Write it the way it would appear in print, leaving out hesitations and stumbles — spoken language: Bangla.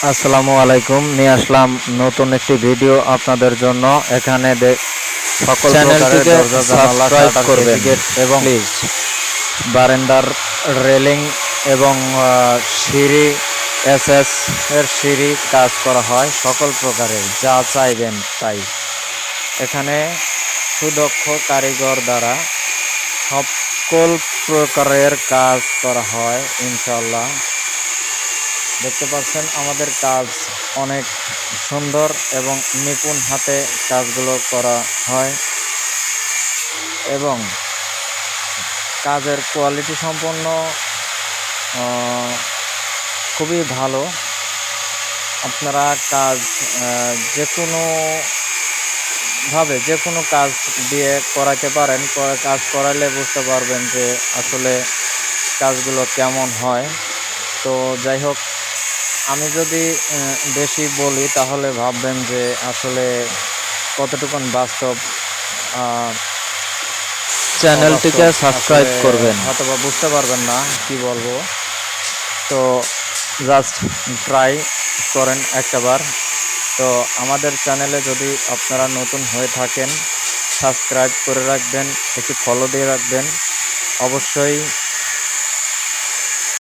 আসসালামু আলাইকুম, নিয়ে আসলাম নতুন একটি ভিডিও আপনাদের জন্য। এখানে সকল প্রকারের চ্যানেলটিকে দরজা জানালা সাবস্ক্রাইব শাটার করবেন গেট এবং প্লিজ। বারান্দার রেলিং এবং সিঁড়ি, এসএস এর সিঁড়ি কাজ করা হয়। সকল প্রকারের যা চাইবেন তাই এখানে সুদক্ষ কারিগর দ্বারা সকল প্রকারের কাজ করা হয় ইনশাল্লাহ। দেখতে পাচ্ছেন আমাদের কাজ অনেক সুন্দর এবং নিপুণ হাতে কাজগুলো করা হয় এবং কাজের কোয়ালিটি সম্পন্ন খুবই ভালো। আপনারা কাজ যে কোনোভাবে যে কোনো কাজ দিয়ে করাতে পারেন। কাজ করালে বুঝতে পারবেন যে আসলে কাজগুলো কেমন হয়। তো যাই হোক, আমি যদি বেশি বলি তাহলে ভাববেন যে আসলে কতটুকুন বাস্তব, চ্যানেলটিকে অবাস্তব, সাবস্ক্রাইব আসলে করবেন। হয়তোবা বুঝতে পারবেন না কি বলবো। তো জাস্ট ট্রাই করেন একটাবার। তো আমাদের চ্যানেলে যদি আপনারা নতুন হয়ে থাকেন, সাবস্ক্রাইব করে রাখবেন, একটি ফলো দিয়ে রাখবেন। অবশ্যই